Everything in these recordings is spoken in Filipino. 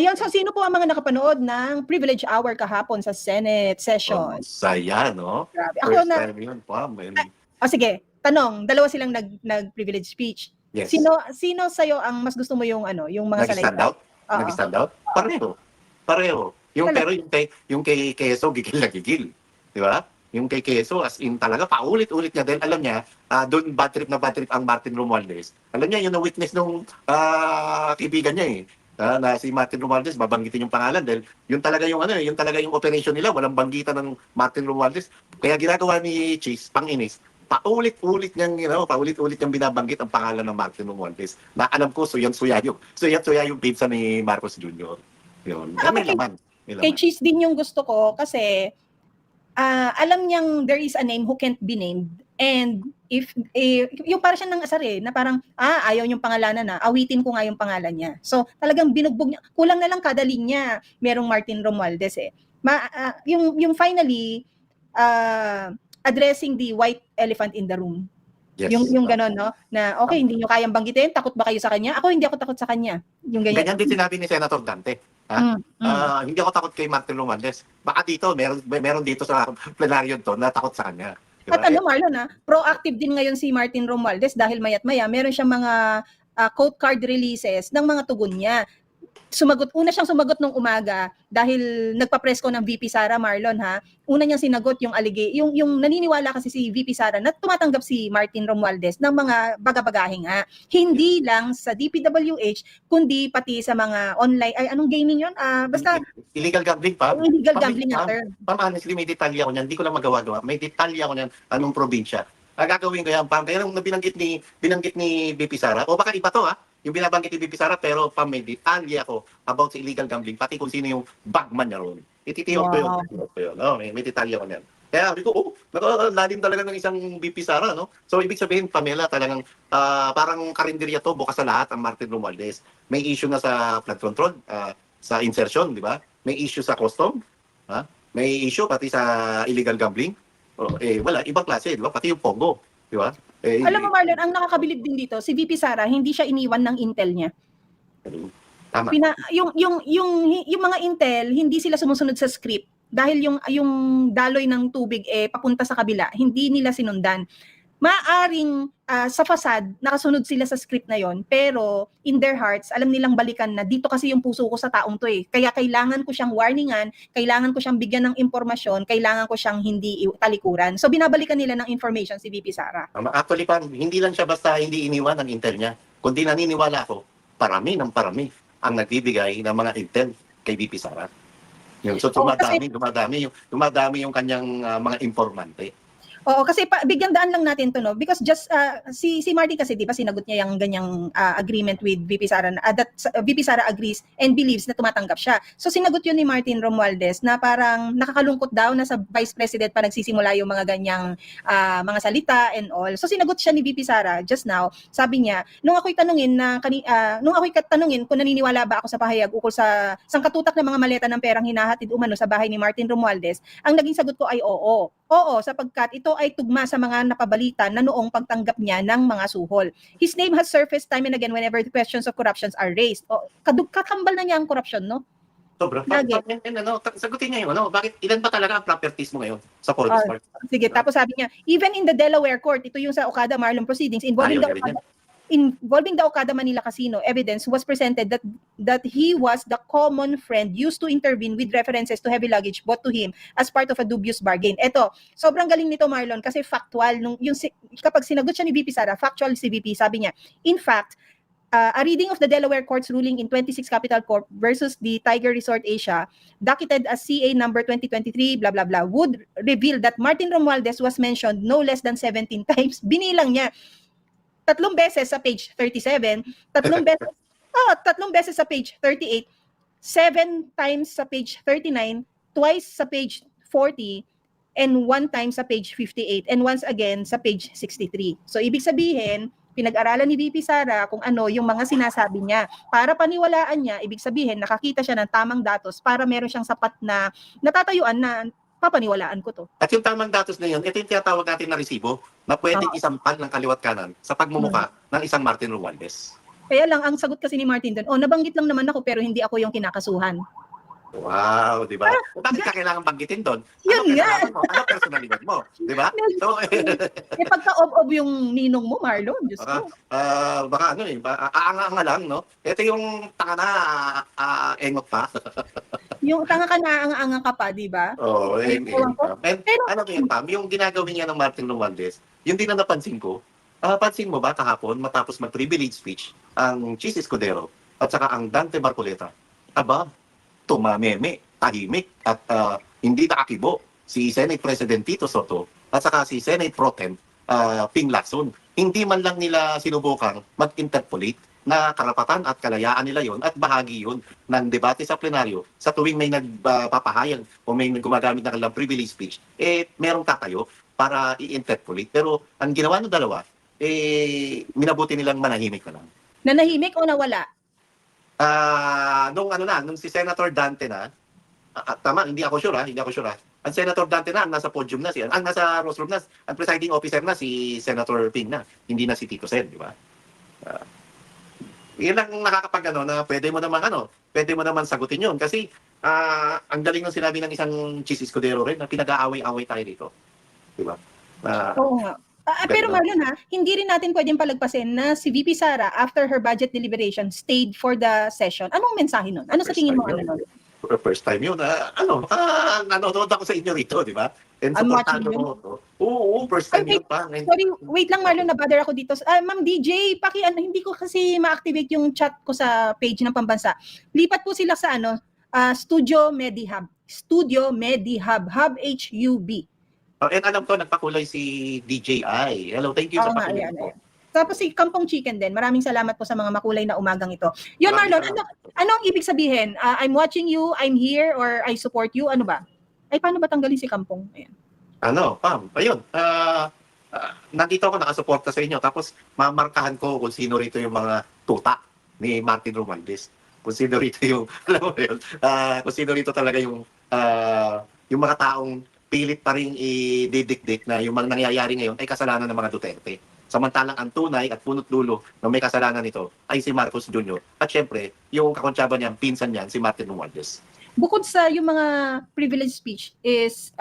Ayun, so sino po ang mga nakapanood ng Privilege Hour kahapon sa Senate session? Saya, no? Grabe. Ako First na, time yun, Pam. sige, tanong, dalawa silang nag-privilege speech. Yes. Sino sa'yo ang mas gusto mo yung yung mga Nag-stand salita? out? Nag-stand out? Pareho. Pero yung kay Quezzo, gigil na gigil. Di ba? Yung kay Quezzo, as in talaga, paulit-ulit niya. Dahil alam niya, doon bad trip ang Martin Romualdez. Alam niya, yun ang witness nung kaibigan niya eh. Na si Martin Romualdez, babanggitin yung pangalan dahil yun talaga yung operation nila, walang banggitan ng Martin Romualdez. Kaya ginagawa ni Cheese, panginis, paulit-ulit niyang binabanggit ang pangalan ng Martin Romualdez. Na alam ko, suyan-suya yung pizza ni Marcos Jr. Yun. May laman. Kay Cheese din yung gusto ko kasi alam niyang there is a name who can't be named. And if yung para siya ng asar na parang ayaw yung pangalanan na, awitin ko nga yung pangalan niya. So talagang binugbog niya. Kulang na lang kada linya merong Martin Romualdez yung finally addressing the white elephant in the room. Yes. Yung gano'n, no? Na okay, hindi nyo kayang banggitin, takot ba kayo sa kanya? Ako hindi ako takot sa kanya. Yung ganyan. Ganyan din sinabi ni Senator Dante. Hindi ako takot kay Martin Romualdez. Baka dito, meron dito sa plenaryo to na takot sa kanya. Diba? At Marlon, proactive din ngayon si Martin Romualdez dahil mayat maya, meron siyang mga quote card releases ng mga tugon niya. Una siyang sumagot nung umaga dahil nagpa-press ko ng VP Sara, Marlon Una niyang sinagot yung yung naniniwala kasi si VP Sara na tumatanggap si Martin Romualdez ng mga baga-bagahe nga. Hindi lang sa DPWH kundi pati sa mga online anong gaming yun? Basta illegal gambling pa. Illegal gambling na term. Honestly, may detalye ako niyan. Hindi ko lang magawa-gawa. May detalye ako niyan anong probinsya. Gagawin ko yan, Pam. Kaya nung binanggit ni VP Sara, o baka iba to yung binabanggit ni VP Sara, pero may detalye ako about sa illegal gambling, pati kung sino yung bagman niya ron. Ititiyok ko yun. May detalye ako niyan. Kaya sabi ko, nakalalim talaga ng isang VP Sara, no? So, ibig sabihin, Pamela, talagang parang karinderya to, bukas sa lahat ang Martin Romualdez. May issue na sa flood control, sa insertion, di ba? May issue sa custom, may issue pati sa illegal gambling. Wala, ibang klase, di ba? Pati yung Pongo, di ba? Alam mo, Marlon, ang nakakabilib din dito, si VP Sara, hindi siya iniwan ng intel niya. Tama. Yung mga intel, hindi sila sumusunod sa script dahil yung daloy ng tubig papunta sa kabila, hindi nila sinundan. Maaring sa fasad, nakasunod sila sa script na yon, pero in their hearts, alam nilang balikan na dito kasi yung puso ko sa taong to Kaya kailangan ko siyang warningan, kailangan ko siyang bigyan ng impormasyon, kailangan ko siyang hindi talikuran. So binabalikan nila ng information si VP Sara. Actually, hindi lang siya basta hindi iniwan ng intel niya, kundi naniniwala ako, parami ang nagbibigay ng mga intel kay VP Sara. So dumadami yung kanyang mga informante. Oo, kasi bigyan daan lang natin to, no? Because just si Martin kasi, di ba, sinagot niya yung ganyang agreement with VP Sara that VP Sara agrees and believes na tumatanggap siya. So sinagot yun ni Martin Romualdez na parang nakakalungkot daw na sa Vice President pa nagsisimula yung mga ganyang mga salita and all. So sinagot siya ni VP Sara just now. Sabi niya, nung ako'y tanungin kung naniniwala ba ako sa pahayag ukol sa sangkatutak ng mga maleta ng perang hinahatid umano sa bahay ni Martin Romualdez, ang naging sagot ko ay oo. Oo, sapagkat ito ay tugma sa mga napabalita na noong pagtanggap niya ng mga suhol. His name has surfaced time and again whenever the questions of corruptions are raised. Kakambal na niya ang corruption, no? Sobra. Sagutin niya yun, bakit ilan ba talaga ang properties mo ngayon sa Paul Park? Sige, tapos sabi niya, even in the Delaware court, ito yung sa Okada Marlon proceedings involving the Okada Manila Casino, evidence was presented that he was the common friend used to intervene with references to heavy luggage bought to him as part of a dubious bargain. Eto, sobrang galing nito, Marlon, kasi factual kapag sinagot siya ni VP Sara, factual si VP, sabi niya, in fact, a reading of the Delaware Court's ruling in 26 Capital Corp versus the Tiger Resort Asia, docketed as CA number 2023, blah, blah, blah, would reveal that Martin Romualdez was mentioned no less than 17 times. Binilang niya. 3 beses sa page 37, 3 beses sa page 38, 7 times sa page 39, twice sa page 40, and 1 time sa page 58, and once again sa page 63. So ibig sabihin, pinag-aralan ni VP Sara kung ano yung mga sinasabi niya. Para paniwalaan niya, ibig sabihin nakakita siya ng tamang datos para meron siyang sapat na natatayuan na papaniwalaan ko to. At yung tamang datos na yun, ito yung tinatawag natin na resibo na pwedeng isampal ng kaliwat kanan sa pagmumuka ng isang Martin Romualdez. Kaya lang, ang sagot kasi ni Martin doon, nabanggit lang naman ako pero hindi ako yung kinakasuhan. Wow, di ba? Bakit ka kailangan banggitin doon? Yun nga. Ano personalidad mo? Di ba? So, Pagka-ob-ob yung ninong mo, Marlon, Diyos ko. baka aanga-anga lang, no? Ito yung tanga na, engot pa. Yung tanga ka na, ang ka pa, di ba? Oo, Ewan ko. and Pero, ano yun, Pam, yung ginagawin niya ng Martin Romualdez, yun din ang napansin ko. Pansin mo ba kahapon, matapos mag-privilege speech, ang Chis Escudero at saka ang Dante Marcoleta, aba, tumameme, tahimik, at hindi nakakibo si Senate President Tito Soto at saka si Senate Pro Tem Ping Lacson. Hindi man lang nila sinubukang mag-interpolate na karapatan at kalayaan nila yon at bahagi yon ng debate sa plenaryo sa tuwing may nagpapahayag o may gumagamit ng kanilang privilege speech, merong tatayo para i-interpolate. Pero ang ginawa ng dalawa, minabuti nilang manahimik na lang. nanahimik o nawala? Nung si Senator Dante na, tama, hindi ako sure. Ang Senator Dante na, ang nasa podium na, ang nasa rostrum na, ang presiding officer na, si Senator Ping na, hindi na si Tito Sen, di ba? Yun ang nakakapag na pwede mo naman sagutin yun. Kasi, ang galing ng sinabi ng isang Chis Escudero rin, na pinag-aaway-away tayo dito. Di ba? Oo nga. Pero Marlon hindi rin natin pwedeng palagpasin na si VP Sara, after her budget deliberation, stayed for the session. Anong mensahe nun? Ano sa tingin mo nun? First time yun. Nanonood ako sa inyo rito, di ba? And I'm supportado watching mo. Oo, first time yun pa. Sorry, wait lang Marlon, na-bother ako dito. Ma'am DJ, hindi ko kasi ma-activate yung chat ko sa page ng Pambansa. Lipat po sila sa Studio Medihub. Studio Medihub, Hub HUB. And alam ko, nagpakulay si DJI. Hello, thank you sa pakulay po. Tapos si Kampong Chicken din. Maraming salamat po sa mga makulay na umagang ito. Yun Marlon, ano ang ibig sabihin? I'm watching you, I'm here, or I support you? Ano ba? Ay, paano ba tanggalin si Kampong? Ayan. Pam, ayun. Nandito ako nakasuporta sa inyo. Tapos mamarkahan ko kung sino rito yung mga tuta ni Martin Romualdez. Kung sino rito yung, alam mo yun, kung sino rito talaga yung mga taong pilit pa rin i-didikdik na yung mga nangyayari ngayon ay kasalanan ng mga Duterte. Samantalang ang tunay at punot dulo na may kasalanan nito ay si Marcos Jr. At syempre, yung kakonsyaba niya, pinsan niyan, si Martin Romualdez. Bukod sa yung mga privilege speech is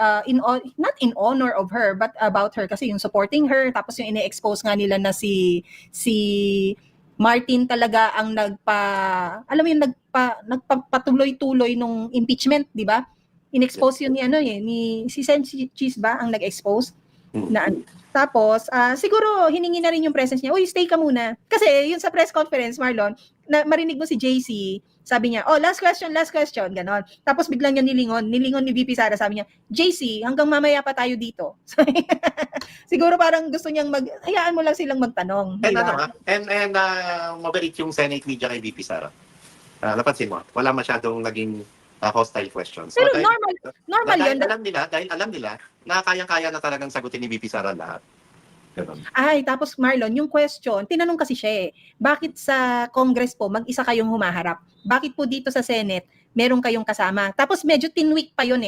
not in honor of her but about her kasi yung supporting her, tapos yung ine-expose nga nila na si Martin talaga ang nagpatuloy-tuloy nung impeachment, di ba? In-expose yun ni si Sen Cheese ba ang nag-expose na tapos siguro hiningi na rin yung presence niya. Stay ka muna. Kasi yun sa press conference, Marlon, na marinig mo si JC, sabi niya, last question, ganon. Tapos biglang niya nilingon ni VP Sara, sabi niya, JC, hanggang mamaya pa tayo dito. Siguro parang gusto niyang hayaan mo lang silang magtanong. And mabait yung Senate media kay VP Sara. Napansin mo, wala masyadong naging hostile questions. Pero normal yun. Dahil alam nila na kayang-kaya na talagang sagutin ni VP Sara lahat. Ganun. Tapos Marlon, yung question, tinanong kasi siya bakit sa Congress po mag-isa kayong humaharap? Bakit po dito sa Senate meron kayong kasama? Tapos medyo tinweak pa yun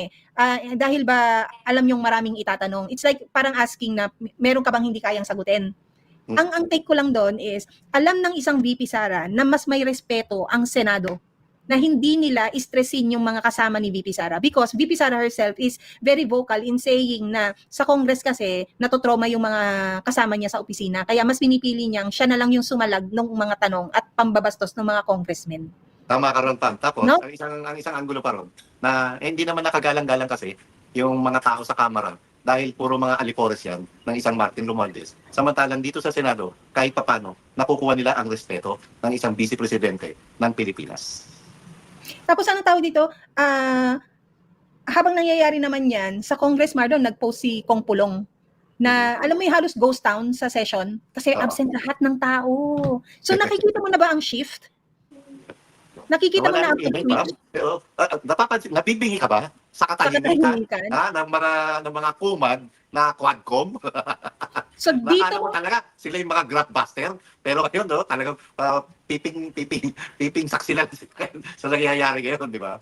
dahil ba alam yung maraming itatanong. It's like parang asking na meron ka bang hindi kayang sagutin? Ang take ko lang doon is, alam ng isang VP Sara na mas may respeto ang Senado na hindi nila stressin yung mga kasama ni VP Sara because VP Sara herself is very vocal in saying na sa Congress kasi natotrauma yung mga kasama niya sa opisina kaya mas pinipili niyang siya na lang yung sumalag ng mga tanong at pambabastos ng mga congressmen. Tama ka ron, Pam. Tapos, ang isang anggulo pa ron na hindi naman nakagalang-galang kasi yung mga tao sa Kamara dahil puro mga alipores yan ng isang Martin Romualdez. Samantalang dito sa Senado, kahit papano, nakukuha nila ang respeto ng isang vice presidente ng Pilipinas. Tapos ano tawag dito, habang nangyayari naman yan, sa Congress, Marlon, nag-post si Kong Pulong na, alam mo yung halos ghost town sa session kasi absent lahat ng tao. So nakikita mo na ba ang shift? Nakikita mo na ang switch? Napapansin, nabibingi ka ba sa katahimikan ng mga kumag na Quadcom? So dito mo talaga sila yung mga grabbuster, pero ngayon talagang piping saksi lang sa nangyayari ngayon, di ba?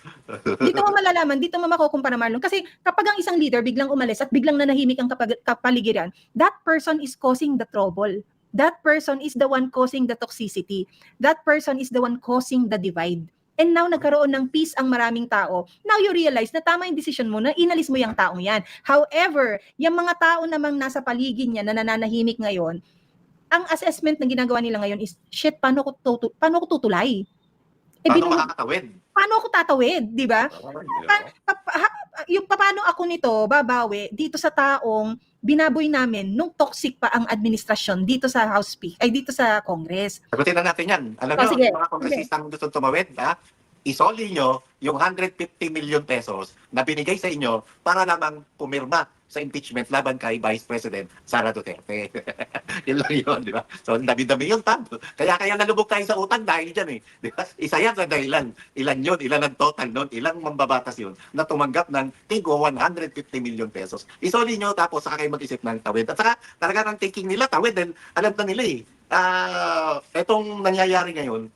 Dito mo malalaman, dito mo makukumpara, Marlon, kasi kapag ang isang leader biglang umalis at biglang nanahimik ang kapaligiran, that person is causing the trouble. that person is the one causing the toxicity. That person is the one causing the divide. And now, nagkaroon ng peace ang maraming tao. Now, you realize na tama yung decision mo na inalis mo yung taong yan. However, yung mga tao namang nasa paligid niya na nananahimik ngayon, ang assessment na ginagawa nila ngayon is, shit, paano ko tutulay? Paano makakatawid? Paano ako tatawid, di ba? Yung paano ako nito babawi dito sa taong binaboy namin nung toxic pa ang administrasyon dito sa House Speak, ay dito sa Congress. Sagutin na natin yan. Alam nyo, sige. yung mga kongresistang gusto tumawid, isoli nyo yung 150 million pesos na binigay sa inyo para namang pumirma sa impeachment laban kay Vice President Sara Duterte. Yun lang yun, di ba? So, dami-dami yun, Tab. Kaya nalubog tayo sa utang dahil dyan, eh. Di ba? Isa yan sa dahilan. Ilan yun? Ilan ang total nun? Ilang mambabatas yun na tumanggap ng tigo 150 million pesos. Isoli nyo, tapos saka kayo mag-isip ng tawid. At saka, talaga ng thinking nila, tawid. And alam na nila, etong nangyayari ngayon,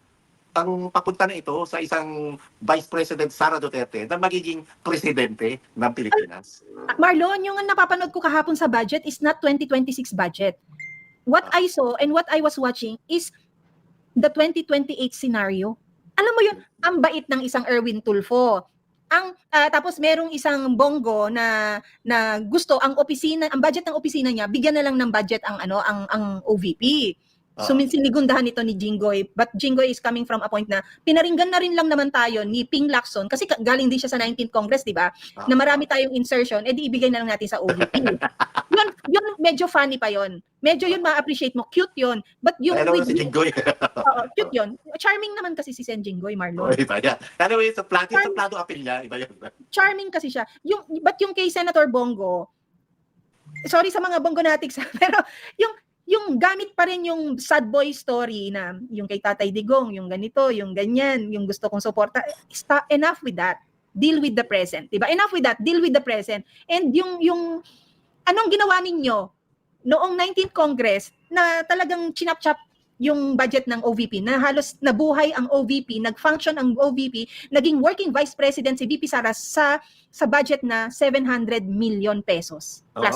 ang papunta na ito sa isang Vice President Sara Duterte na magiging presidente ng Pilipinas. Marlon, yung napapanood ko kahapon sa budget is not 2026 budget. What I saw and what I was watching is the 2028 scenario. Alam mo yun, ang bait ng isang Erwin Tulfo. Tapos merong isang Bongo na gusto ang budget ng opisina niya, bigyan na lang ng budget ang OVP. Sinigundahan ito ni Jinggoy, but Jinggoy is coming from a point na pinaringgan na rin lang naman tayo ni Ping Lacson kasi galing din siya sa 19th Congress, di ba? Na marami tayong insertion, edi ibigay na lang natin sa OVP. yun medyo funny pa yon. Medyo yun ma-appreciate mo, cute yun. But yung si Jinggoy. Cute yun. Charming naman kasi si Sen Jinggoy, Marlon. Iba yan. Anyway, sa plano appeal niya, iba yun. Charming kasi siya. But yung kay Senator Bongo, sorry sa mga Bongonatics, pero yung gamit pa rin yung sad boy story na yung kay Tatay Digong, yung ganito, yung ganyan, yung gusto kong suporta. Enough with that. Deal with the present. Diba? Enough with that. Deal with the present. And yung anong ginawa ninyo noong 19th Congress na talagang chinap-chap yung budget ng OVP, na halos nabuhay ang OVP, nag-function ang OVP, naging working vice president si VP Sara sa budget na 700 million pesos. Plus.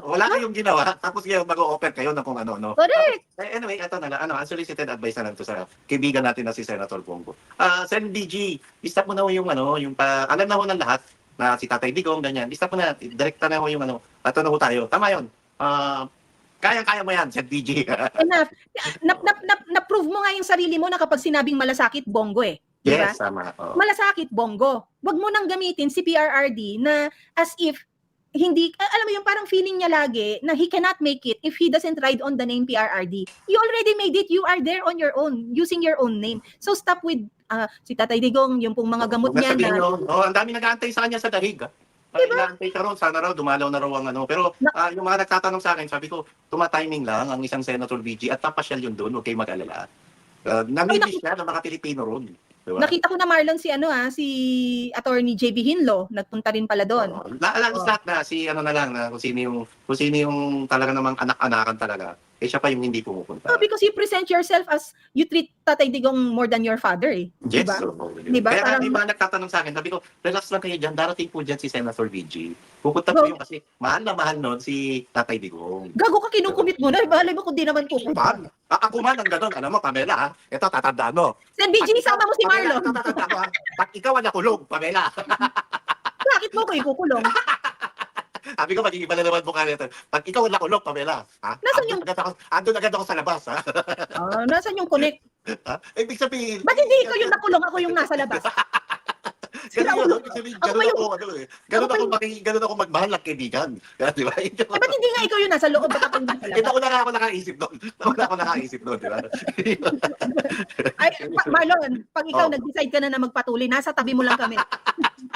Wala kayong ginawa, tapos ngayon mag-o-offer kayo na kung ano. Correct. Anyway, ito na lang, unsolicited advice na lang to sa kaibigan natin na si Senator Bongo. Sen BG, stop mo na yung alam na ho ng lahat na si Tatay Digong, ganyan. Stop mo na, direkta na ho yung ato na ho tayo. Tama yun. Kaya mo yan, Sen BG. Enough. Na-prove mo nga yung sarili mo na kapag sinabing malasakit, Bongo eh. Diba? Yes, tama. Malasakit, Bongo. Wag mo nang gamitin si PRRD na as if hindi, alam mo yung parang feeling niya lagi na he cannot make it if he doesn't ride on the name PRRD. You already made it. You are there on your own, using your own name. So stop with si Tatay Digong, yung pong mga gamot niya na. Ang dami nag-aantay sa kanya sa dahig. Inaantay ka ron, sana raw, dumalaw na raw ang Pero yung mga nagtatanong sa akin, sabi ko, tumatiming lang ang isang Senator BG at papasyal yun doon, huwag kayo mag-alala. Namimiss siya ng mga Pilipino ron. Diba? Nakita ko na Marlon si Attorney JB Hinlo, nagpunta rin pala doon. Naalala na si na lang na kung sino yung talaga namang anak-anakan talaga. Siya pa yung hindi pumupunta. Because you present yourself as you treat Tatay Digong more than your father eh. Yes. Diba? Diba? Kaya may mga nagtatanong sa akin, sabi ko, relax lang kayo dyan, darating po dyan si Senator BG. Pupunta po yung kasi mahal na mahal nun si Tatay Digong. Gago ka, kinukumit mo na. Balay mo kung di naman pupunta. Ako man ang gano'n. Alam mo, Pamela, ito tatandaan mo. Sen BG, sama mo si Marlon. Tatandaan mo, pag ikaw ang nakulong, Pamela. Bakit mo ko ikukulong? Sabi ko, magiging iba na naman mukha nito. Pag ikaw ang nakulong, Pamela, andun agad ako sa labas, ha? Nasaan yung connect? Ibig sabihin, ba't hindi ikaw yung nakulong, ako yung nasa labas? Ganun ako magmahal ng kaibigan. Di ba? Ba't hindi nga ikaw yung nasa loob? Ba't ako yung nasa labas? Nauna ako nakaisip doon. Di ba? Ay, Marlon, pag ikaw nag-decide ka na magpatuloy, nasa tabi mo lang kami.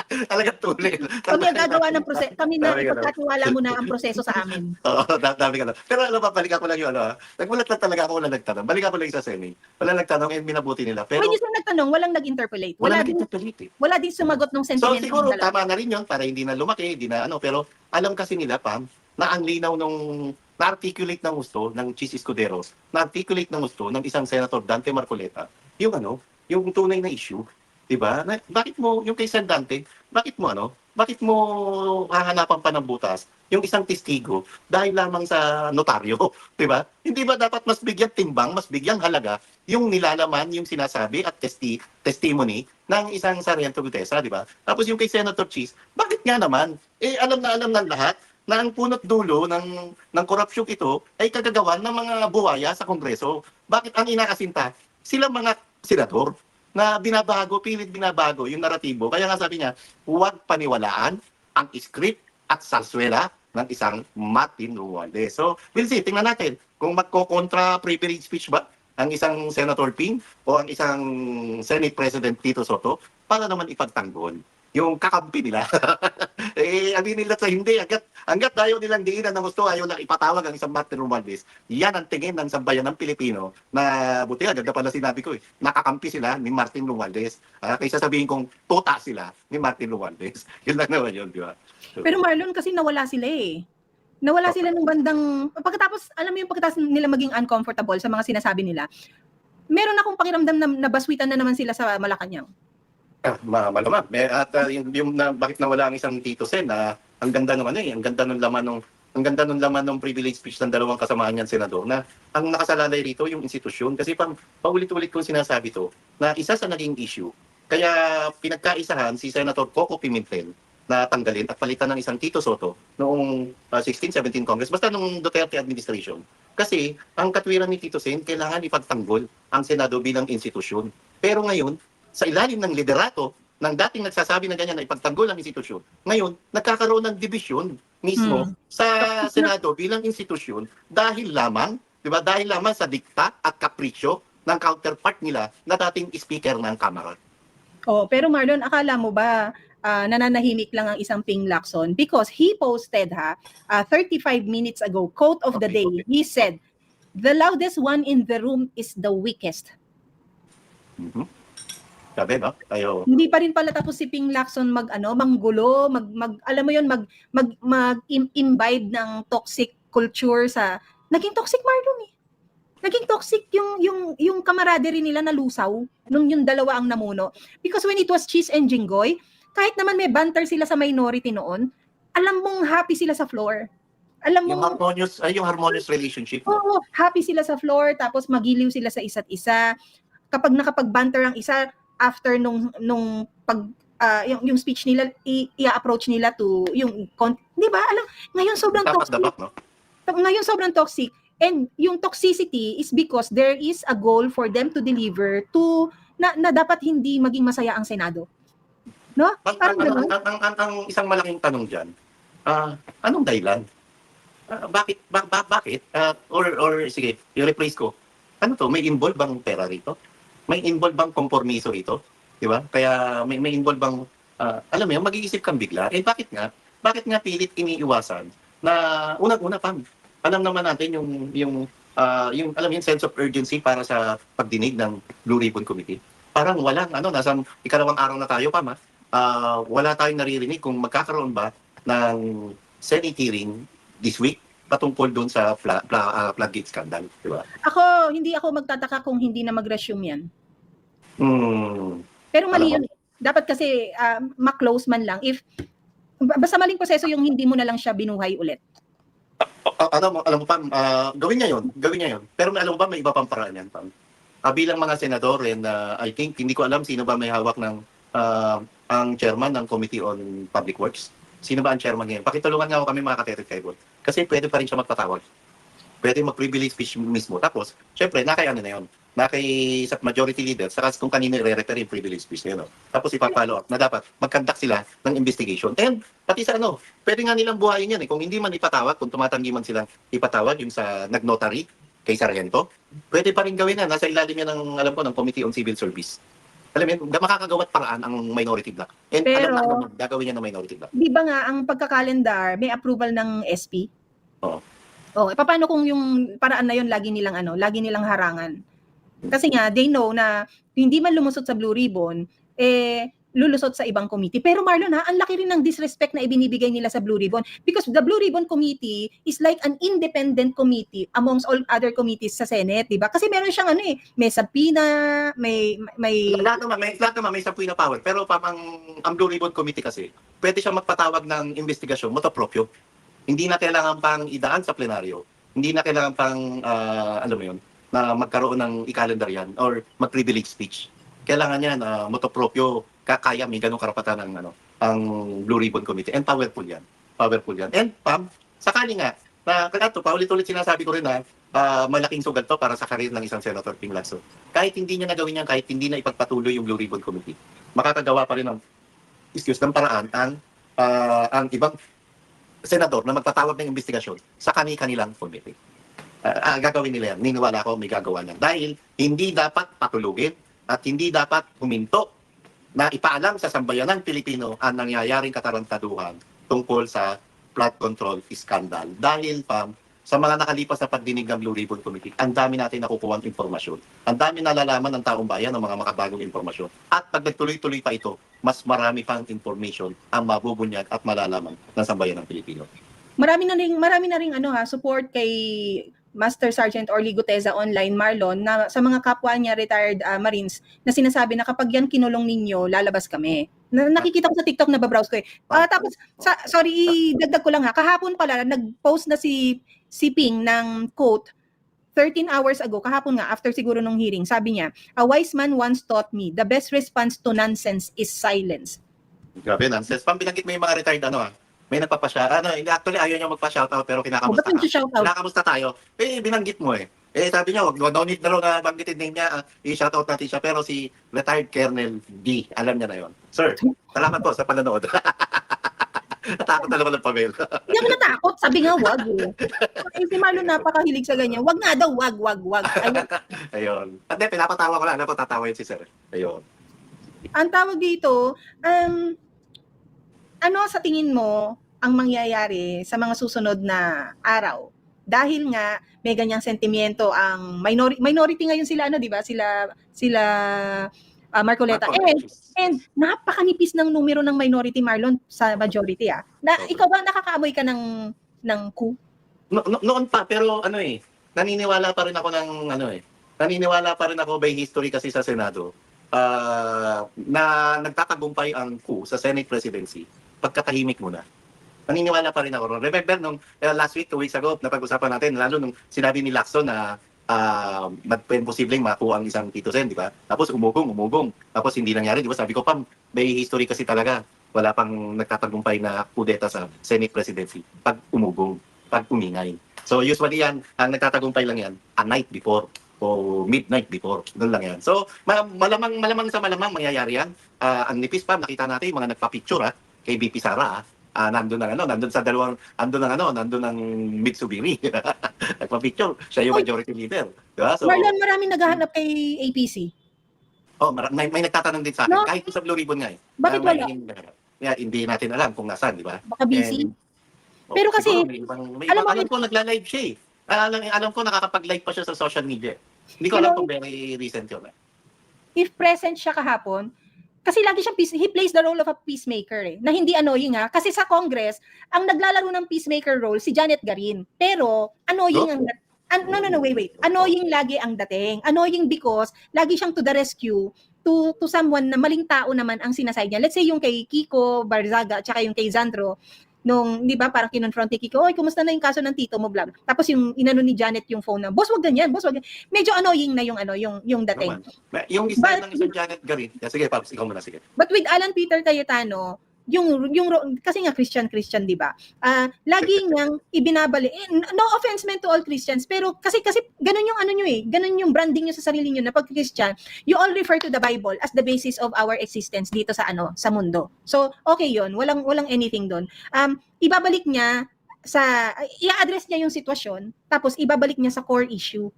Talagang tuloy. Kami ang gagawa ng proseso. Kami na ipagkatiwala mo na ang proseso sa amin. Oo, dami ka na. Pero balikan ko lang yung nagmulat lang talaga ako, wala nagtanong. Balikan ko lang sa Semi. Wala nagtanong and minabuti nila. Pero when you say nagtanong, walang nag-interpolate. Wala nag-interpolate. Wala din sumagot ng sentiment. So siguro tama na rin yun para hindi na lumaki, pero alam kasi nila, Pam, na ang linaw nung na-articulate ng gusto ng Chis Escuderos, na-articulate ng gusto ng isang Senator Dante Marcoleta, yung tunay na issue. Diba? Bakit mo, yung kay Sen Dante, bakit mo bakit mo hahanapan pa ng butas yung isang testigo dahil lamang sa notaryo, 'di ba? Hindi ba dapat mas bigyan timbang, mas bigyang halaga yung nilalaman, yung sinasabi at testimony ng isang Sargento Gutesa, 'di ba? Tapos yung kay Senator Cheese, bakit nga naman? Alam na alam ng lahat na ang punot dulo ng korupsyon ito ay kagagawan ng mga buwaya sa Kongreso. Bakit ang inaasinta? Sila mga senador na pilit binabago yung naratibo. Kaya nga sabi niya, huwag paniwalaan ang script at salswela ng isang Martin Romualdez. So, we'll see, tingnan natin kung magko-contra privilege speech ba ang isang Senator Ping o ang isang Senate President Tito Soto para naman ipagtanggol yung kakampi nila. Aminin nila sa hindi. Hanggat ayaw nilang diinan ng gusto, ayaw lang ipatawag ang isang Martin Romualdez. Yan ang tingin ng sambayan ng Pilipino na buti agad na pala sinabi ko nakakampi sila ni Martin Romualdez. Kaysa sabihin kong tuta sila ni Martin Romualdez. Yun lang naman yun, di ba? So, Pero Marlon, kasi nawala sila eh. Nawala sila nung bandang, pagkatapos, alam mo yung pagkatapos nila maging uncomfortable sa mga sinasabi nila, meron akong pakiramdam na nabaswitan na naman sila sa Malacanang. malamang. At yung bakit nawala ang isang Tito Sen na ang ganda naman ang ganda ng laman ng privilege speech ng dalawang kasamaan niyan senador na ang nakasalalay rito yung institusyon kasi paulit-ulit kong sinasabi to na isa sa naging issue kaya pinagkaisahan si Senator Coco Pimentel na tanggalin at palitan ng isang Tito Soto noong 16-17 Congress basta nung Duterte administration kasi ang katwiran ni Tito Sen kailangan ipagtanggol ang Senado bilang institusyon pero ngayon sa ilalim ng liderato ng dating nagsasabi na ganyan na ipagtanggol ang institusyon. Ngayon, nagkakaroon ng dibisyon mismo sa Senado bilang institusyon dahil lamang, 'di ba? Dahil lamang sa dikta at kapritsyo ng counterpart nila na dating speaker ng Kamara. Oh, pero Marlon, akala mo ba nananahimik lang ang isang Ping Lacson? Because he posted 35 minutes ago, quote of the day. He said, "The loudest one in the room is the weakest." Mhm. Sabi ba? Ayo. Hindi pa rin pala tapos si Ping Lacson manggulo, alam mo 'yon, mag-imbibe ng toxic culture sa naging toxic Marlon eh. Naging toxic yung camaraderie nila na lusaw nung yung dalawa ang namuno. Because when it was Cheese and Jinggoy, kahit naman may banter sila sa minority noon, alam mong happy sila sa floor. Alam mo Yung harmonious relationship. Oo, happy sila sa floor tapos magiliw sila sa isa't isa. Kapag nakapag-banter ang isa after nung yung speech nila i-approach nila to yung 'di ba? Alam, ngayon sobrang toxic. No? Ngayon sobrang toxic and yung toxicity is because there is a goal for them to deliver to na dapat hindi maging masaya ang Senado. No? Ang isang malaking tanong diyan. Anong dahilan? Bakit? Or sige, i-replace ko. Ano to? May involved bang pera rito? May involved bang kompormiso rito? Di ba? Kaya may involved bang, alam mo yun, mag-iisip kang bigla. Bakit nga pilit iniiwasan na unang-una pa, alam naman natin yung alam mo yun, sense of urgency para sa pagdinig ng Blue Ribbon Committee. Parang walang, nasa ikalawang araw na tayo pa, wala tayong naririnig kung magkakaroon ba ng Senate hearing this week patungkol doon sa Floodgate scandal, di ba? Hindi ako magtataka kung hindi na mag-resume yan. Pero mali yun. Dapat kasi ma-close man lang. Basta maling proseso yung hindi mo na lang siya binuhay ulit. Alam mo pa, gawin niya yun. Pero alam mo ba, may iba pang paraan yan, Pam. Bilang mga senador, and I think, hindi ko alam sino ba may hawak ng ang chairman ng Committee on Public Works. Sino ba ang chairman ngayon? Pakitulungan nga ako kami mga katetet kaibon. Kasi pwede pa rin siya magpatawag. Pwede mag-privilege speech mismo. Tapos, syempre, na yun. Sa majority leader, saka kung kanino i-refer yung privilege speech na yun. Tapos ipapalo up na dapat mag-conduct sila ng investigation. And pati sa pwede nga nilang buhayin yan. Kung hindi man ipatawag, kung tumatanggi man silang ipatawag yung sa nag-notary kay Sargento, pwede pa rin gawin na. Nasa ilalim yan ng, alam ko, ng Committee on Civil Service. Alam mo, makakagawat paraan ang minority block. And pero, alam na gagawin niya ng minority block. Di ba nga, ang pagkakalendar, may approval ng SP? Oo. Paano kung yung paraan na yun lagi nilang harangan? Kasi nga, they know na hindi man lumusot sa Blue Ribbon, lulusot sa ibang committee. Pero Marlon ha, ang laki rin ng disrespect na ibinibigay nila sa Blue Ribbon because the Blue Ribbon Committee is like an independent committee amongst all other committees sa Senate, di ba? Kasi meron siyang may subpoena, may Lahat naman may sampuy na power. Pero ang Blue Ribbon Committee kasi, pwede siya magpatawag ng investigasyon motu proprio. Hindi na kailangan pang idaan sa plenaryo. Hindi na kailangan pang, alam mo yun, na magkaroon ng i-calendar yan or mag-privilege speech. Kailangan yan, motu proprio, kaya may ganong karapatan ng ang Blue Ribbon Committee. And powerful yan. Powerful yan. And Pam, sakali nga, na kaya to, paulit-ulit sinasabi ko rin na malaking sugal to para sa karir ng isang Senator Ping Lacson. Kahit hindi niya nagawin yan, kahit hindi na ipagpatuloy yung Blue Ribbon Committee, makakagawa pa rin ng paraan ang ibang senador na magpatawag ng investigasyon sa kanilang committee. Gagawin nila yan. Niniwala ko may gagawa yan. Dahil hindi dapat patulugin at hindi dapat huminto na ipaalam sa sambayanang Pilipino ang nangyayaring katarantaduhan tungkol sa flood control scandal. Dahil sa mga nakalipas na pagdinig ng Blue Ribbon Committee, ang dami natin nakukuha ng impormasyon. Ang dami nalalaman ng taong bayan ng mga makabagong impormasyon. At pag nagtuloy-tuloy pa ito, mas marami pang information ang mabubunyag at malalaman ng sambayanang Pilipino. Marami na ring support kay Master Sergeant Orly Guteza online, Marlon, na sa mga kapwa niya retired Marines na sinasabi na kapag yan kinulong ninyo, lalabas kami. Nakikita ko sa TikTok, nababrowse ko eh. Tapos, sorry, dagdag ko lang ha, kahapon pala, nag-post na si Ping ng quote, 13 hours ago, kahapon nga, after siguro nung hearing, sabi niya, "A wise man once taught me, the best response to nonsense is silence." Grabe, nonsense. Binanggit mo yung mga retired may nagpapasya. Actually, ayaw niya magpa-shoutout pero kinakamusta Ba't yung shoutout? Kinakamusta tayo. Binanggit mo eh. Sabi niya, no need na raw na banggitin name niya. I-shoutout natin siya. Pero si retired Colonel D, alam niya na yon. Sir, salamat po sa panonood. Natakot na naman ng Pamela. Hindi ako natakot. Sabi nga, wag eh. Si Marlon napakahilig sa ganyan. Wag nga daw, wag. Ayun. Hindi, pinapatawa ko lang. Napatatawa yun si Sir. Ayun. Ang tawag dito, ano sa tingin mo ang mangyayari sa mga susunod na araw? Dahil nga may ganyang sentimiento ang minority ngayon sila di ba? Sila Marcoleta. And napakanipis ng numero ng minority, Marlon, sa majority Ikaw ba nakakaamoy ka ng coup? Noon pa, pero naniniwala pa rin ako naniniwala pa rin ako by history kasi sa Senado na nagtatagumpay ang coup sa Senate presidency pagkatahimik muna. Naniniwala pa rin ako. Remember nung last week, 2 weeks ago, napag-usapan natin, lalo nung sinabi ni Lacson na posibleng makuha ang isang Tito Sen, di ba? Tapos umugong. Tapos hindi nangyari, di ba? Sabi ko, may history kasi talaga. Wala pang nagtatagumpay na kudeta sa Senate presidency pag umugong, pag umingay. So usually yan, ang nagtatagumpay lang yan, a night before o midnight before. Doon lang yan. So malamang mangyayari yan. Ang nipis pa, nakita natin yung mga nagpa-picture kay BP Sara, nandun ng Mitsubiri. Nagpa-picture, siya yung majority leader. Diba? So, Marlon, maraming naghahanap kay APC. May nagtatanong din sa akin, kahit sa Blue Ribbon nga Bakit wala? Hindi natin alam kung nasaan, di ba? Baka busy. Pero kasi, alam ko nagla-live siya alam ko nakakapag-live pa siya sa social media. Hindi ko alam kung very recent yun. If present siya kahapon, kasi lagi siyang he plays the role of a peacemaker na hindi annoying kasi sa Congress ang naglalaro ng peacemaker role si Janet Garin, pero annoying wait, annoying lagi ang dating, annoying because lagi siyang to the rescue to someone na maling tao naman ang sinaside niya. Let's say yung kay Kiko Barzaga at saka yung kay Zandro, nung, di ba, parang kinonfront ni Kiko, "Oy, kumusta na yung kaso ng tito mo, blah, blah." Tapos yung inano ni Janet yung phone na, "Boss, wag ganyan, boss, wag ganyan." Medyo annoying na yung dating. Yung style ng isang Janet Garin, sige, Paps, ikaw muna, sige. But with Alan Peter Cayetano, yung kasi nga Christian, di ba? Lagi niyang ibinabalik. No offense meant to all Christians, pero kasi ganun yung ganun yung branding niyo sa sarili niyo na pag Christian, you all refer to the Bible as the basis of our existence dito sa mundo. So, okay 'yun. Walang anything doon. Ibabalik niya i-address niya yung sitwasyon, tapos ibabalik niya sa core issue.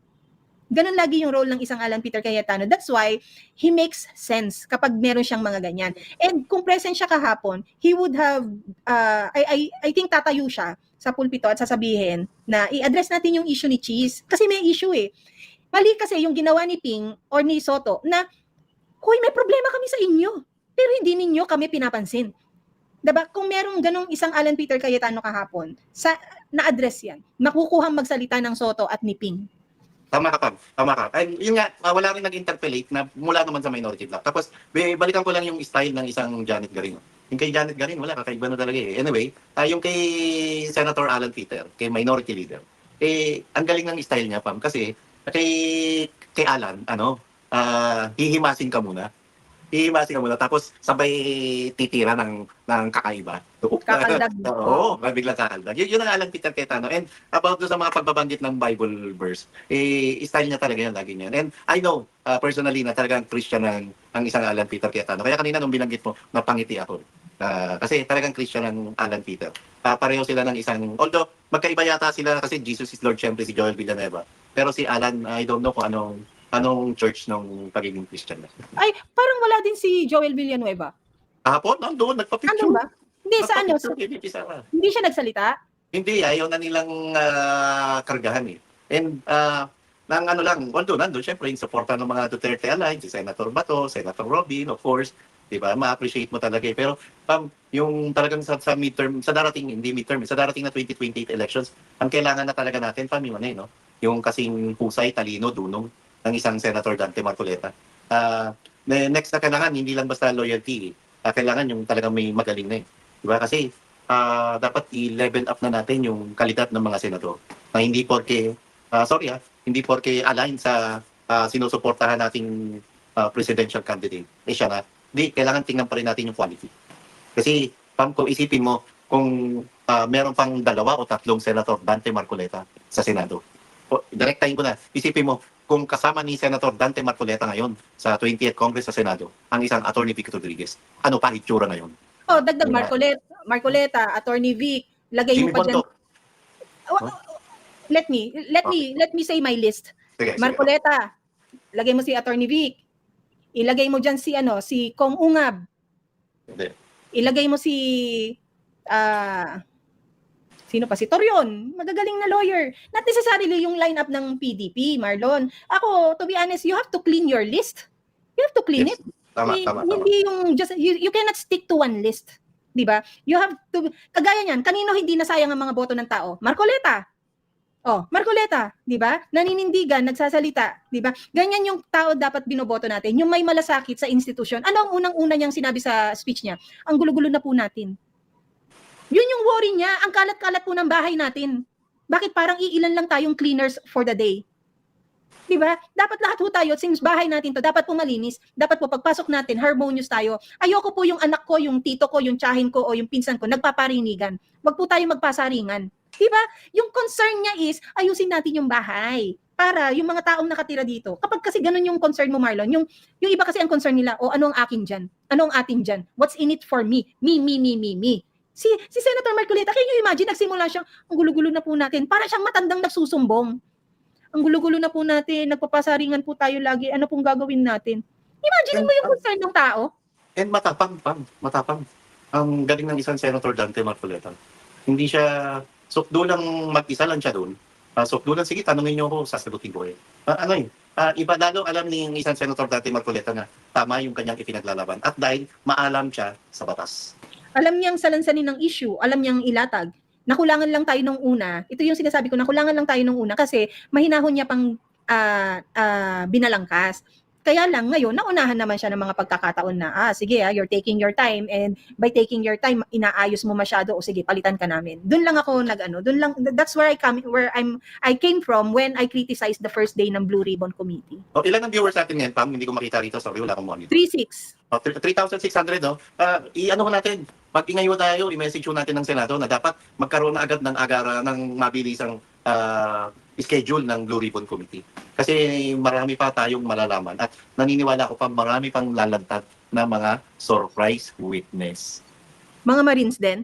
Ganun lagi yung role ng isang Alan Peter Cayetano. That's why he makes sense kapag meron siyang mga ganyan. And kung present siya kahapon, he would have, I think tatayo siya sa pulpito at sasabihin na i-address natin yung issue ni Cheese. Kasi may issue Mali kasi yung ginawa ni Ping or ni Soto na, "Hoy, may problema kami sa inyo. pero hindi ninyo kami pinapansin. Diba? Kung merong ganong isang Alan Peter Cayetano kahapon, na-address yan, makukuhang magsalita ng Soto at ni Ping. Tama ka, Pam. Tama ka. Ay, yun nga, wala rin nag-interpellate na mula naman sa minority bloc. Tapos, balikan ko lang yung style ng isang Janet Garino. Yung kay Janet Garino, wala, kakaiba na talaga eh. Anyway, yung kay Senator Alan Peter, kay minority leader, ang galing ng style niya, Pam, kasi kay Alan, hihimasin ka muna. Hihimasin ka muna, tapos sabay titira ng kakaiba. Kakaldag. Oo, biglang kakaldag. Yun ang Alan Peter Cayetano. And about doon sa mga pagbabanggit ng Bible verse, style niya talaga yan, lagi niyan. And I know, personally, na talagang Christian ang isang Alan Peter Cayetano. Kaya kanina nung binanggit mo, napangiti ako. Kasi talagang Christian ang Alan Peter. Pareho sila ng isang, although magkaiba yata sila kasi Jesus is Lord, syempre si Joel Villanueva. Pero si Alan, I don't know kung anong church nung pagiging Christian na. Ay, parang wala din si Joel Villanueva. Kahapon, nandun, nagpa-picture. Ano ba? Hindi, sa ano? Hindi siya nagsalita? Hindi, ayaw na nilang kargahan eh. And nang ano lang, although nandun, syempre, yung supporta ng mga Duterte Alliance, si Senator Bato, Senator Robin, of course, di ba, ma-appreciate mo talaga eh. Pero yung talagang sa midterm, sa darating, hindi midterm, sa darating na 2028 elections, ang kailangan na talaga natin, yung ano eh, no? Yung kasing husay, talino, dunong ng isang Senator Dante Marcoleta. Next na kailangan, hindi lang basta loyalty eh. Kailangan yung talagang may magaling na eh. Diba? Kasi dapat i-level up na natin yung kalidad ng mga senador. Na hindi porke, hindi porke align sa sinusuportahan nating presidential candidate. Siya na. Hindi, kailangan tingnan pa rin natin yung quality. Kasi, Pam, kung isipin mo, kung meron pang 2 o 3 Senator Dante Marcoleta sa Senado. Direktahin ko na. Isipin mo, kung kasama ni Senator Dante Marcoleta ngayon sa 20th Congress sa Senado, ang isang Attorney Vic Rodriguez, ano pa itsura ngayon? Oh, dagdag Marcoleta, Attorney Vic, lagay mo pa dyan. Let me say my list. Sige, Marcoleta, lagay mo si Attorney Vic. Ilagay mo dyan si Kong Ungab. Hindi. Ilagay mo si sino pa? Si Torion, magagaling na lawyer. Not necessarily yung lineup ng PDP, Marlon. Ako, to be honest, you have to clean your list. You have to clean it. Tama. Hindi yung just, you cannot stick to one list. Diba? You have to, kagaya niyan, kanino hindi nasayang ang mga boto ng tao? Marcoleta. Oh, Marcoleta, di ba? Naninindigan, nagsasalita, di ba? Ganyan yung tao dapat binoboto natin. Yung may malasakit sa institusyon. Ano ang unang-una niyang sinabi sa speech niya? Ang gulo-gulo na po natin. Yun yung worry niya, ang kalat-kalat po ng bahay natin. Bakit parang iilan lang tayong cleaners for the day? Diba? Dapat lahat po tayo, since bahay natin to, dapat po malinis, dapat po pagpasok natin, harmonious tayo. Ayoko po yung anak ko, yung tito ko, yung tsahin ko, o yung pinsan ko, nagpaparinigan. Wag po tayo magpasaringan. Diba? Yung concern niya is, ayusin natin yung bahay. Para yung mga taong nakatira dito. Kapag kasi ganun yung concern mo, Marlon, yung iba kasi ang concern nila, ano ang akin dyan? Ano ang atin dyan? What's in it for me? Me. Si Senator Marcoleta, can you imagine, nagsimula siyang, ang gulo-gulo na po natin, para siyang matandang nagsusumbong. Ang gulo-gulo na po natin, nagpapasaringan po tayo lagi, ano pong gagawin natin? Imagine mo yung concern ng tao. And matapang. Ang galing ng isang Senator Dante Marcoleta. Hindi siya, doon lang mag-isa lang siya doon. Doon lang, sige, tanongin niyo ako, sasagutin ko eh. Iba lalo alam ni isang Senator Dante Marcoleta na tama yung kanyang ipinaglalaban. At dahil maalam siya sa batas. Alam niyang salansanin ng issue, alam niyang ilatag. Nakulangan lang tayo nung una. Ito yung sinasabi ko, nakulangan lang tayo nung una kasi mahinahon niya pang binalangkas. Kaya lang ngayon, naunahan naman siya ng mga pagkakataon na, sige, you're taking your time, and by taking your time, inaayos mo masyado, o sige, palitan ka namin. Doon lang ako that's where I came from when I criticized the first day ng Blue Ribbon Committee. Ilan ang viewers natin ngayon, Pam? Hindi ko makita rito, sorry, wala akong monitor. 3,600. 3,600, no? Ano ko natin, mag-ingayo tayo, i-message natin ng Senado na dapat magkaroon na agad ng ng mabilisang schedule ng Blue Ribbon Committee. Kasi marami pa tayong malalaman at naniniwala ko pa marami pang lalantad na mga surprise witness. Mga Marines din?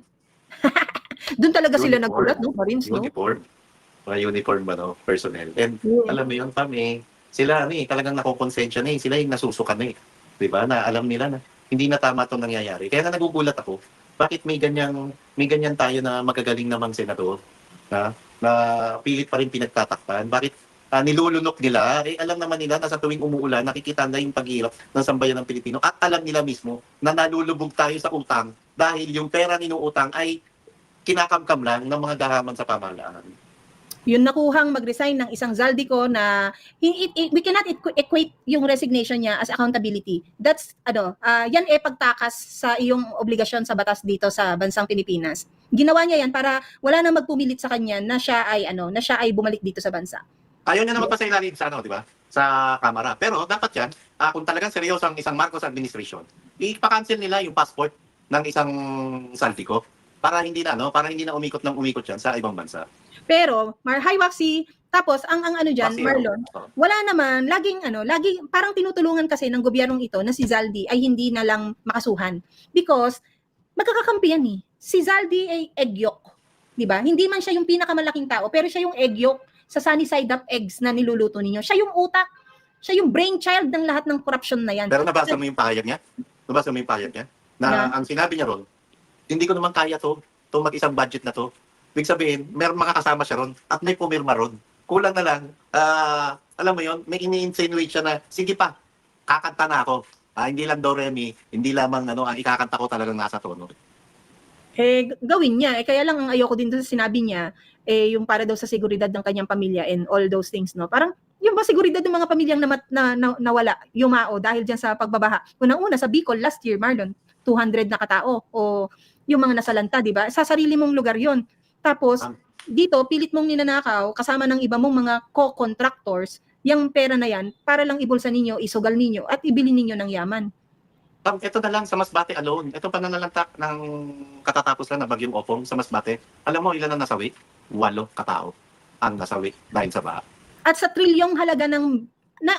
Doon talaga sila nagulat, no? Marines, no? Uniform ba, no? Personnel. And alam mo yun, Pam, sila, talagang nakukonsensya na sila yung nasusukan na Diba? Na alam nila na hindi na tama itong nangyayari. Kaya nga nagugulat ako, bakit may ganyan tayo na magagaling namang senador na pilit pa rin pinagtatakpan? Bakit nilulunok nila, alam naman nila na sa tuwing umuulan, nakikita na yung paghirap ng sambayan ng Pilipino at alam nila mismo na nalulubog tayo sa utang dahil yung pera ninuutang ay kinakamkam lang ng mga gahaman sa pamahalaan. Yun nakuhang mag-resign ng isang Zaldico na we cannot equate yung resignation niya as accountability. That's yan pagtakas sa iyong obligasyon sa batas dito sa bansang Pilipinas. Ginawa niya yan para wala nang magpumilit sa kanya na siya ay bumalik dito sa bansa. Ayaw niya na magpasailalim sa di ba? Sa Kamara. Pero dapat yan, kung talagang seryoso ang isang Marcos administration, ipa-cancel nila yung passport ng isang Zaldico para hindi na umikot yan sa ibang bansa. Pero Hiwaxi, tapos ang diyan, Marlon, wala naman laging parang tinutulungan kasi ng gobyernong ito na si Zaldi ay hindi na lang makasuhan because magkakakampi yan eh. Si Zaldi ay egg yolk, 'di ba? Hindi man siya yung pinakamalaking tao, pero siya yung egg yolk sa sunny side up eggs na niluluto ninyo. Siya yung utak, siya yung brainchild ng lahat ng corruption na yan. Pero nabasa mo yung pahayag niya? Na ang sinabi niya ron, hindi ko naman kaya to mag-isang budget na to. Ibig sabihin, meron makakasama siya ron at may pumirma ron. Kulang na lang, alam mo yon, may ini-insinuate siya na, sige pa, kakanta na ako. Hindi lang do re mi, hindi lamang ang ikakanta ko talagang nasa tono. Gawin niya. Kaya lang ang ayoko din doon sa sinabi niya, yung para daw sa seguridad ng kanyang pamilya and all those things, no? Parang, yung ba seguridad ng mga pamilyang nawala, yumao dahil dyan sa pagbabaha. Unang-una, sa Bicol, last year, Marlon, 200 na katao, o yung mga nasalanta, di ba? Sa sarili mong lugar yon. Tapos, dito, pilit mong ninanakaw, kasama ng iba mong mga co-contractors, yung pera na yan, para lang ibulsa ninyo, isugal ninyo, at ibili ninyo ng yaman. Ito na lang sa Masbate alone. Ito pananalantak ng katatapos lang na bagyong Opong sa Masbate. Alam mo ilan ang nasawi? 8 katao ang nasawi dahil sa baha. At sa trilyong halaga ng,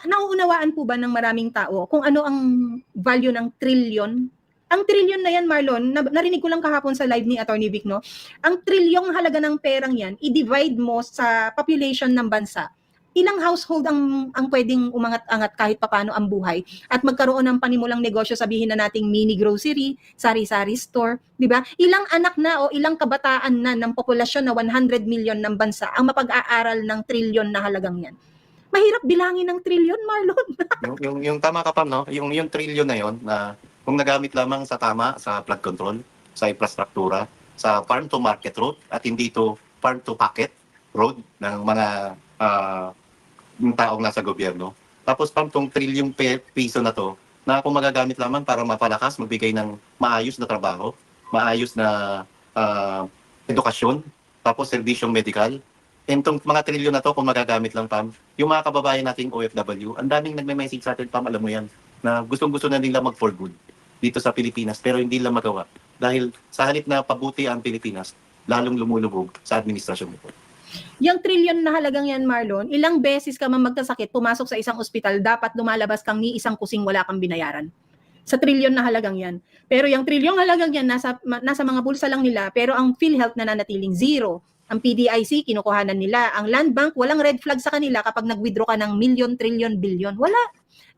nauunawaan po ba ng maraming tao kung ano ang value ng trilyon? Ang trilyon na yan, Marlon, narinig ko lang kahapon sa live ni Atty. Vic, no? Ang trilyong halaga ng perang yan, i-divide mo sa population ng bansa. Ilang household ang pwedeng umangat-angat kahit papano ang buhay at magkaroon ng panimulang negosyo, sabihin na nating mini grocery, sari-sari store, di ba? Ilang anak na o ilang kabataan na ng populasyon na 100 million ng bansa ang mapag-aaral ng trilyon na halagang yan. Mahirap bilangin ng trilyon, Marlon. yung tama ka pa, no? Yung trilyon na yon na kung nagamit lamang sa tama, sa flood control, sa infrastruktura, sa farm to market road, at hindi to farm to pocket road ng mga yung taong nasa gobyerno. Tapos farm tong trilyong piso na to, na kung magagamit lamang para mapalakas, magbigay ng maayos na trabaho, maayos na edukasyon, tapos serbisyong medical. And itong mga trilyon na to, kung magagamit lang, Pam, yung mga kababayan nating OFW, ang daming nagme-message sa atin, Pam, alam mo yan, na gustong-gusto na nila mag-for good dito sa Pilipinas, pero hindi lang magawa. Dahil sa halip na pabuti ang Pilipinas, lalong lumulubog sa administrasyon nito. Yung trilyon na halagang yan, Marlon, ilang beses ka man magkasakit, pumasok sa isang ospital, dapat lumalabas kang ni isang kusing wala kang binayaran. Sa trilyon na halagang yan. Pero yung trilyong halagang yan, nasa mga bulsa lang nila, pero ang PhilHealth nananatiling zero. Ang PDIC, kinukuhanan nila. Ang Land Bank, walang red flag sa kanila kapag nag-withdraw ka ng milyon, trilyon, bilyon. Wala.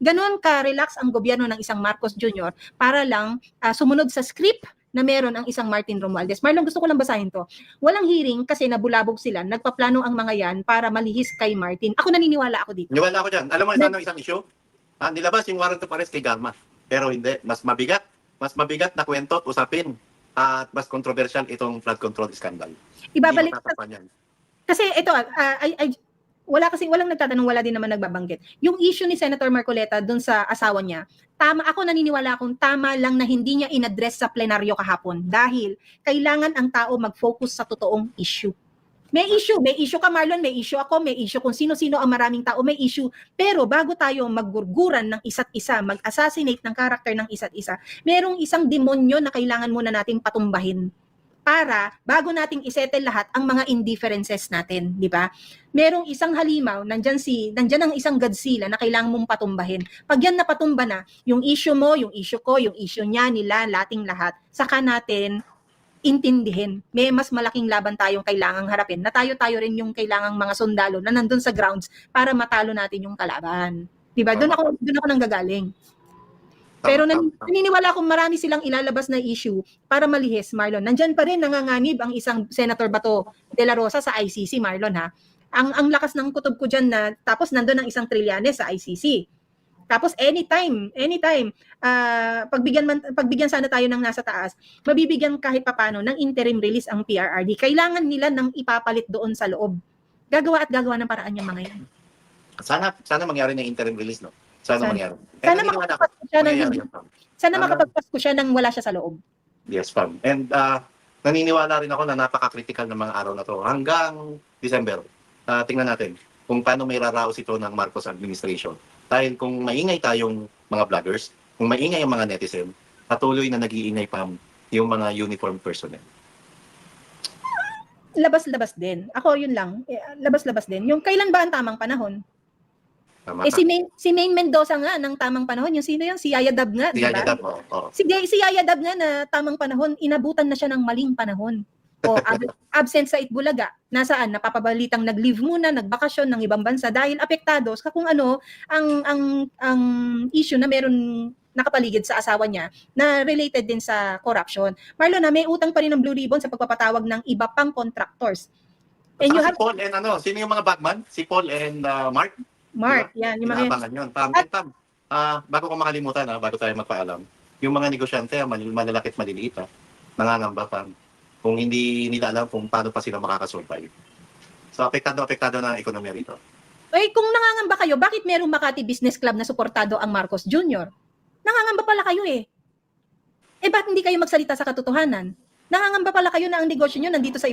Ganon ka-relax ang gobyerno ng isang Marcos Jr. para lang sumunod sa script na meron ang isang Martin Romualdez. Marlon, gusto ko lang basahin to. Walang hearing kasi nabulabog sila. Nagpaplano ang mga yan para malihis kay Martin. Ako naniniwala ako dito. Naniwala ako dyan. Alam mo, isang issue? Nilabas yung warrant of arrest kay Garma. Pero hindi. Mas mabigat na kwento at usapin. At mas controversial itong flood control scandal. Ibabalik kasi ito, walang nagtatanong, wala din naman nagbabanggit. Yung issue ni Senator Marcoleta dun sa asawa niya, ako naniniwala akong tama lang na hindi niya inaddress sa plenaryo kahapon dahil kailangan ang tao mag-focus sa totoong issue. May issue ka, Marlon, may issue ako, may issue kung sino-sino ang maraming tao, may issue. Pero bago tayo maggurguran ng isa't isa, mag-assassinate ng karakter ng isa't isa, merong isang demonyo na kailangan muna nating patumbahin para bago nating isettle lahat ang mga indifferences natin, di ba? Merong isang halimaw, nandiyan ang isang Godzilla na kailangan mong patumbahin. Pag yan napatumba na, yung issue mo, yung issue ko, yung issue niya, nila, lating lahat, saka natin intindihin. May mas malaking laban tayong kailangang harapin na tayo rin yung kailangang mga sundalo na nandun sa grounds para matalo natin yung kalaban. Diba? Doon ako nanggagaling. Pero naniniwala akong marami silang ilalabas na issue para malihis, Marlon. Nandyan pa rin nanganganib ang isang Senator Bato de la Rosa sa ICC, Marlon, ha? Ang lakas ng kutob ko diyan na tapos nandoon ang 1 Trillanes sa ICC. Tapos anytime, pagbigyan sana tayo ng nasa taas, mabibigyan kahit papano ng interim release ang PRRD. Kailangan nila ng ipapalit doon sa loob. Gagawa at gagawa ng paraan yung mga yan. Sana mangyari ng interim release, no? Sana mangyari. Sana naniniwala ako, makapagpasko siya ng mangyayari yan, Pam. sana makapagpasko siya nang wala siya sa loob. Yes, Pam. And naniniwala rin ako na napaka-critical ng mga araw na to. Hanggang December, tingnan natin kung paano may raraos ito ng Marcos administration. Dahil kung maingay tayong mga vloggers, kung maingay ang mga netizen, patuloy na nag-iingay, Pam, yung mga uniform personnel. Labas-labas din. Ako yun lang. Labas-labas din. Yung kailan ba ang tamang panahon? Tama ka? Si Maine Mendoza nga ng tamang panahon. Yung sino yun? Si Yaya Dab nga, di ba? Si Yaya Dab nga na tamang panahon, inabutan na siang ng maling panahon. O absent sa Itbulaga. Nasaan? Napapabalitang nag-leave muna, nagbakasyon ng ibang bansa dahil apektados kung ano ang issue na meron nakapaligid sa asawa niya na related din sa corruption. Marlon, may utang pa rin ng Blue Ribbon sa pagpapatawag ng iba pang contractors. And you have Si Paul and sino yung mga bagman? Si Paul and Mark, yan. Yung mga Inaabangan yun. Pam, bago ko makalimutan, bago tayo magpaalam, yung mga negosyante, malalaki at maliliit, nangangamba, Pam, kung hindi nila alam kung paano pa sila makakasurvive. So, apektado na ang ekonomiya rito. Kung nangangamba kayo, bakit merong Makati Business Club na suportado ang Marcos Jr.? Nangangamba pala kayo eh. Ba't hindi kayo magsalita sa katotohanan? Nangangamba pala kayo na ang negosyo nyo nandito sa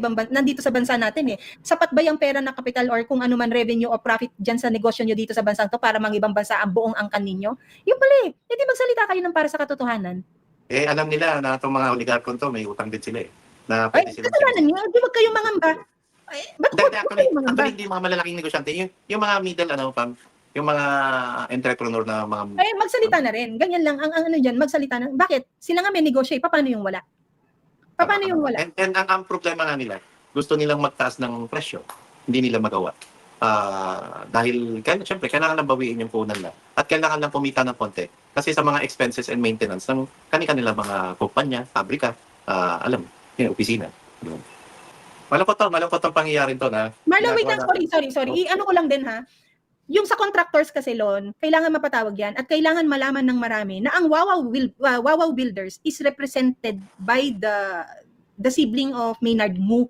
bansa natin eh. Sapat ba yung pera na kapital or kung ano man revenue o profit dyan sa negosyo nyo dito sa bansa to para ibang bansa ang buong angkan ninyo? Yung pala eh. Hindi magsalita kayo ng para sa katotohanan. Alam nila na itong mga oligarkon to, may utang din sila eh. Na pwede silang kasalanan nyo. Di wag kayong mangamba. Ba't actually, hindi mga malalaking negosyante. Yung mga middle, Pam, yung mga entrepreneur na mga... magsalita na rin. Ganyan lang. Ang dyan, magsalita na. Bakit? Sila nga may negosyo. Paano yung wala? Paano yung wala? And ang problema nga nila, gusto nilang magtaas ng presyo. Hindi nila magawa. Dahil, syempre, kailangan lang bawiin yung punan na. At kailangan lang pumita ng konti. Kasi sa mga expenses and maintenance ng kanilang mga kumpanya, pabrika, yung opisina. Malungkot tong pangyayari to na. Marlon, wait lang. Sorry. Ano ko lang din ha. Yung sa contractors kasi, Lon, kailangan mapatawag yan at kailangan malaman ng marami na ang Wawaw Builders is represented by the sibling of Maynard Ngu.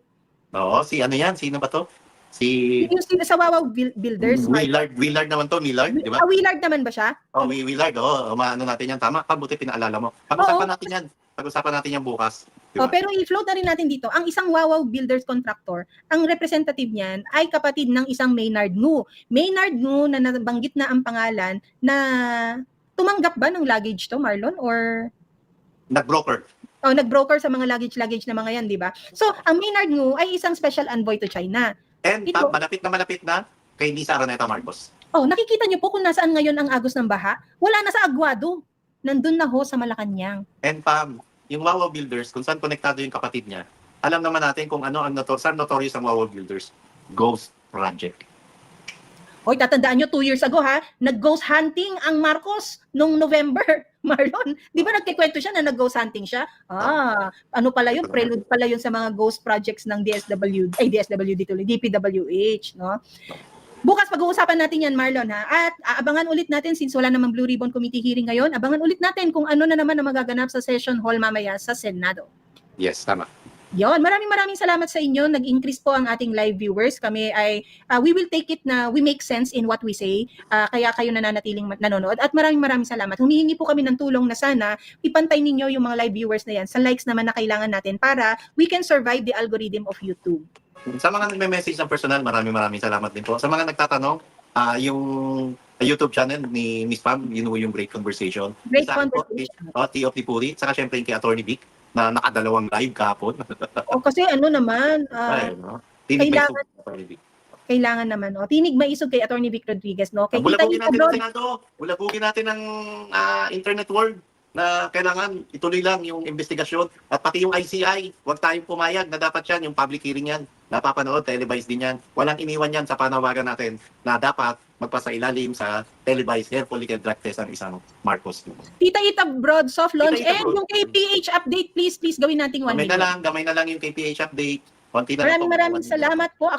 Oo, sino ba to? Yung sa Wawaw Builders. Willard naman to, Millard, di ba? Willard naman ba siya? Willard, maano natin yan. Tama, pabuti pinaalala mo. Pag-usapan natin yan bukas. Diba? Pero i-float na rin natin dito, ang isang Wawaw Builders contractor, ang representative niyan ay kapatid ng isang Maynard Ngu. Maynard Ngu na nabanggit na ang pangalan na tumanggap ba ng luggage to, Marlon? Or nag-broker? Nag-broker sa mga luggage na mga yan, di ba? So, ang Maynard Ngu ay isang special envoy to China. And malapit na kay Lisa Araneta Marcos. Nakikita niyo po kung nasaan ngayon ang agos ng baha? Wala na sa Aguado. Nandun na ho sa Malacanang. And Pam, yung Wawaw Builders, kung saan konektado yung kapatid niya, alam naman natin kung ano ang saan notorious ang Wawaw Builders. Ghost Project. Tatandaan nyo 2 years ago nag-ghost hunting ang Marcos nung November. Marlon, di ba nagkikwento siya na nag-ghost hunting siya? Ano pala yun? Prelude pala yun sa mga ghost projects ng DPWH, no? Bukas pag-uusapan natin yan, Marlon, At abangan ulit natin, since wala namang Blue Ribbon Committee hearing ngayon, abangan ulit natin kung ano na naman ang magaganap sa session hall mamaya sa Senado. Yes, tama. Yon, maraming salamat sa inyo. Nag-increase po ang ating live viewers. Kami ay, we will take it na we make sense in what we say. Kaya kayo nananatiling nanonood. At maraming salamat. Humihingi po kami ng tulong na sana ipantay ninyo yung mga live viewers na yan sa likes naman na kailangan natin para we can survive the algorithm of YouTube. Sa mga nagme-message ng personal, maraming salamat din po. Sa mga nagtatanong, yung YouTube channel ni Miss Pam, yung Great Conversation. Great Conversation. T of the Puri. Saka syempre yung kay Attorney Vic na nakadalawang live kahapon. Kasi kailangan naman. Tinig maisog kay Attorney Vic Rodriguez. No? Kay Bulabugin natin ang internet world na kailangan ituloy lang yung investigasyon at pati yung ICI, huwag tayong pumayag na dapat yan, yung public hearing yan, napapanood, televised din yan. Walang iniwan yan sa panawagan natin na dapat magpasailalim sa televised air political drug test ang isang Marcos. Tita Ita Broad soft launch and yung KPH update, please gawin nating 1 minute. Gamay na lang yung KPH update. Maraming salamat po.